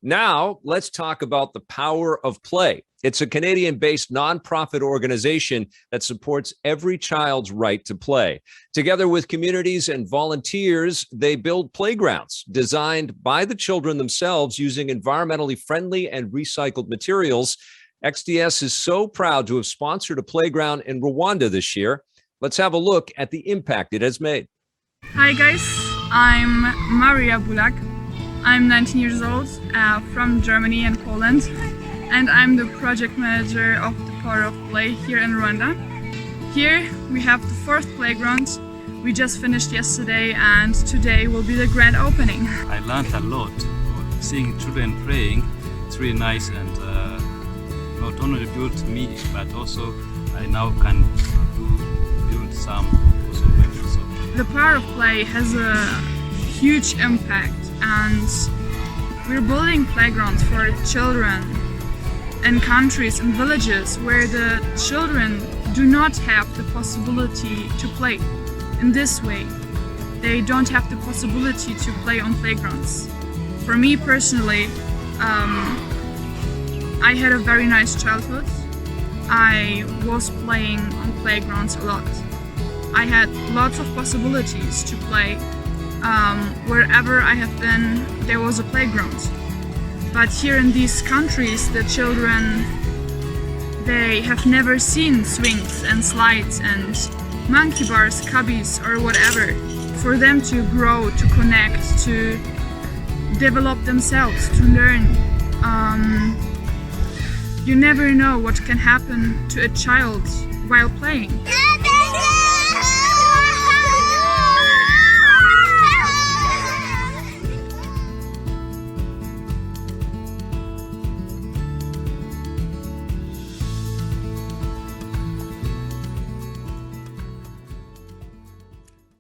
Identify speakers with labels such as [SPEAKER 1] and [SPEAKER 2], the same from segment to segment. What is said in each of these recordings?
[SPEAKER 1] Now, let's talk about the Power of Play. It's a Canadian-based nonprofit organization that supports every child's right to play. Together with communities and volunteers, they build playgrounds designed by the children themselves using environmentally friendly and recycled materials. XDS is so proud to have sponsored a playground in Rwanda this year. Let's have a look at the impact it has made.
[SPEAKER 2] Hi guys, I'm Maria Bulak. I'm 19 years old, from Germany and Poland, and I'm the project manager of the Power of Play here in Rwanda. Here we have the fourth playground. We just finished yesterday and today will be the grand opening.
[SPEAKER 3] I learned a lot. Seeing children playing, it's really nice, and not only built me, but also I now can build some also weapons.
[SPEAKER 2] The Power of Play has a huge impact, and we're building playgrounds for children in countries and villages where the children do not have the possibility to play in this way. They don't have the possibility to play on playgrounds. For me personally, I had a very nice childhood. I was playing on playgrounds a lot. I had lots of possibilities to play. Wherever I have been, there was a playground. But here in these countries, the children, they have never seen swings and slides and monkey bars, cubbies or whatever. For them to grow, to connect, to develop themselves, to learn. You never know what can happen to a child while playing.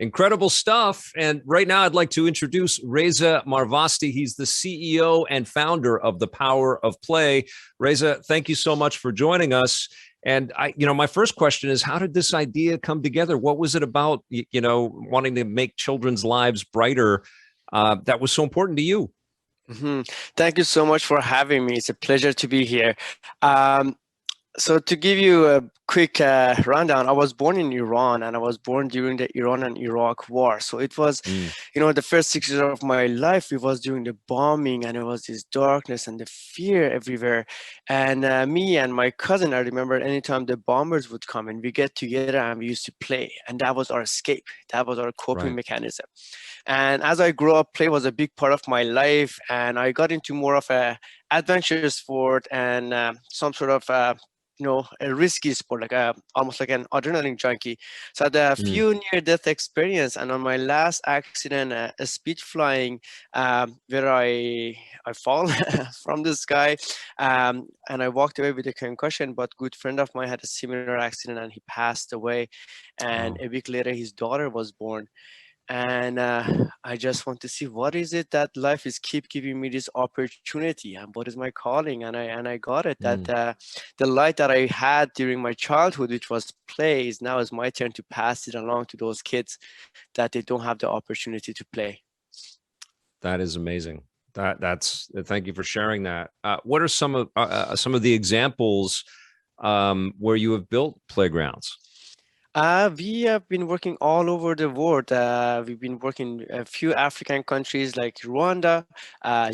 [SPEAKER 1] Incredible stuff. And right now I'd like to introduce Reza Marvasti. He's the CEO and founder of the Power of Play. Reza, thank you so much for joining us. And my first question is, how did this idea come together? What was it about, wanting to make children's lives brighter that was so important to you?
[SPEAKER 4] Thank you so much for having me. It's a pleasure to be here. So to give you a quick rundown, I was born in Iran, and I was born during the Iran and Iraq war. So it was, the first 6 years of my life, it was during the bombing, and it was this darkness and the fear everywhere. And me and my cousin, I remember anytime the bombers would come and we get together and we used to play, and that was our escape. That was our coping mechanism. And as I grew up, play was a big part of my life, and I got into more of a adventure sport and some sort of a risky sport, like almost like an adrenaline junkie. So I had a few near-death experience, and on my last accident, a speed flying, where I fall from the sky, and I walked away with a concussion. But good friend of mine had a similar accident, and he passed away. And a week later, his daughter was born. And I just want to see what is it that life is keep giving me this opportunity, and what is my calling. And I got it, that the light that I had during my childhood, which was play, is now is my turn to pass it along to those kids that they don't have the opportunity to play.
[SPEAKER 1] That is amazing. Thank you for sharing that. What are some of the examples where you have built playgrounds?
[SPEAKER 4] We have been working all over the world. We've been working in a few African countries like Rwanda,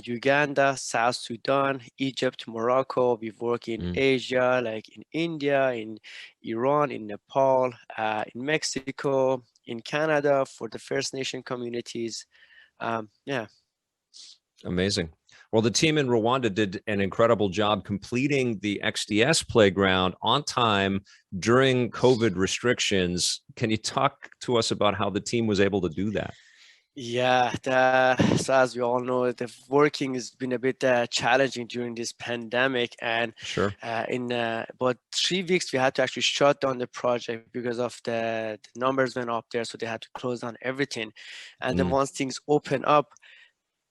[SPEAKER 4] Uganda, South Sudan, Egypt, Morocco. We've worked in Asia, like in India, in Iran, in Nepal, in Mexico, in Canada for the First Nation communities. Yeah.
[SPEAKER 1] Amazing. Well, the team in Rwanda did an incredible job completing the XDS playground on time during COVID restrictions. Can you talk to us about how the team was able to do that?
[SPEAKER 4] Yeah, so as we all know, the working has been a bit challenging during this pandemic, and in about 3 weeks we had to actually shut down the project because of the numbers went up there, so they had to close down everything. And then once things open up,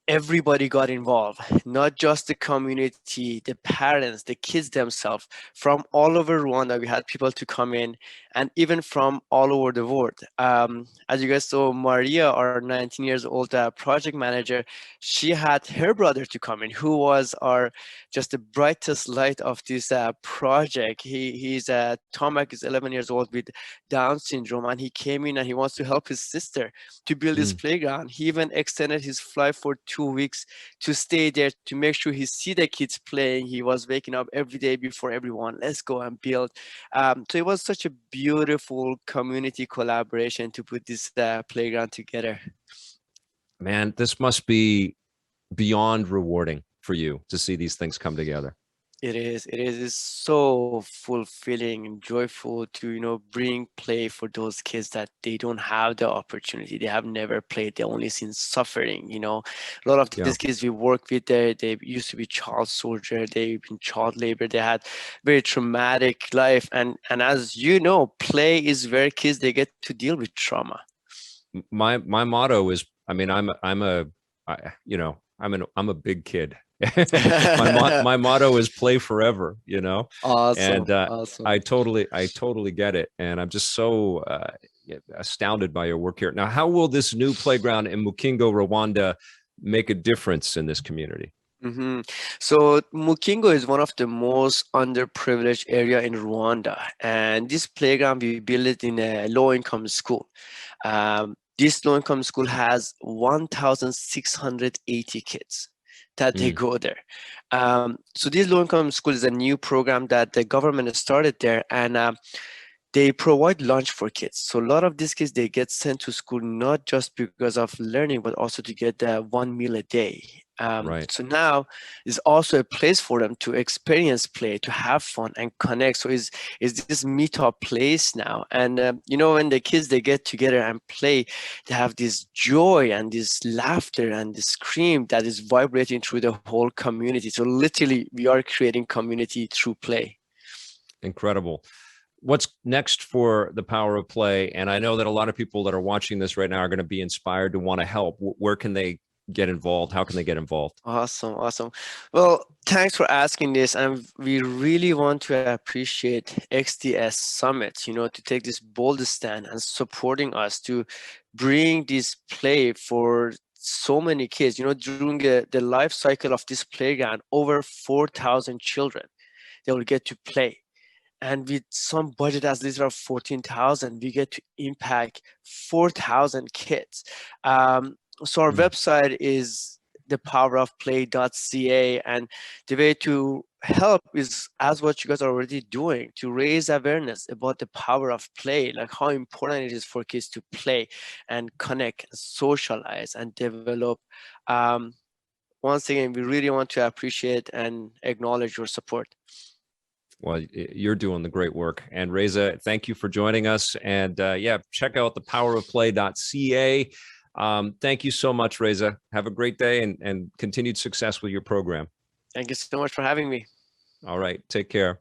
[SPEAKER 4] everybody got involved, not just the community, the parents, the kids themselves. From all over Rwanda, we had people to come in, and even from all over the world. As you guys saw, Maria, our 19 years old project manager, she had her brother to come in, who was our just the brightest light of this project. He's Tomek is 11 years old with Down syndrome, and he came in and he wants to help his sister to build this
[SPEAKER 1] Mm.
[SPEAKER 4] playground. He even extended his flight for 2 weeks to stay there to make sure he see the kids playing. He was waking up every day before everyone. Let's go and build. So it was such a beautiful community collaboration to put this playground together.
[SPEAKER 1] Man, this must be beyond rewarding for you to see these things come together.
[SPEAKER 4] It is. It's so fulfilling and joyful to, bring play for those kids that they don't have the opportunity. They have never played. They only seen suffering. A lot of
[SPEAKER 1] Yeah.
[SPEAKER 4] these kids we work with, they used to be child soldier. They've been child labor. They had very traumatic life. And as you know, play is where kids they get to deal with trauma.
[SPEAKER 1] My motto is, I mean, I'm a big kid. My motto is play forever,
[SPEAKER 4] Awesome.
[SPEAKER 1] and
[SPEAKER 4] Awesome.
[SPEAKER 1] I totally get it. And I'm just so astounded by your work here. Now, how will this new playground in Mukingo, Rwanda make a difference in this community?
[SPEAKER 4] Mm-hmm. So Mukingo is one of the most underprivileged area in Rwanda, and this playground we built it in a low-income school. This low-income school has 1,680 kids that they
[SPEAKER 1] Mm.
[SPEAKER 4] go there. So this low-income school is a new program that the government has started there, and they provide lunch for kids. So a lot of these kids, they get sent to school not just because of learning, but also to get one meal a day.
[SPEAKER 1] Right.
[SPEAKER 4] So now is also a place for them to experience play, to have fun and connect. So is this meetup place now? And when the kids they get together and play, they have this joy and this laughter and this scream that is vibrating through the whole community. So literally, we are creating community through play.
[SPEAKER 1] Incredible. What's next for the Power of Play? And I know that a lot of people that are watching this right now are going to be inspired to want to help. Where can they get involved? How can they get involved?
[SPEAKER 4] Awesome. Well, thanks for asking this. And we really want to appreciate XDS Summit, to take this bold stand and supporting us to bring this play for so many kids. During the life cycle of this playground, over 4,000 children, they will get to play. And with some budget as little as 14,000, we get to impact 4,000 kids. So our website is thepowerofplay.ca, and the way to help is as what you guys are already doing, to raise awareness about the power of play, like how important it is for kids to play and connect, socialize, and develop. Once again, we really want to appreciate and acknowledge your support.
[SPEAKER 1] Well, you're doing the great work. And Reza, thank you for joining us. And check out thepowerofplay.ca. Thank you so much, Reza. Have a great day and continued success with your program.
[SPEAKER 4] Thank you so much for having me.
[SPEAKER 1] All right. Take care.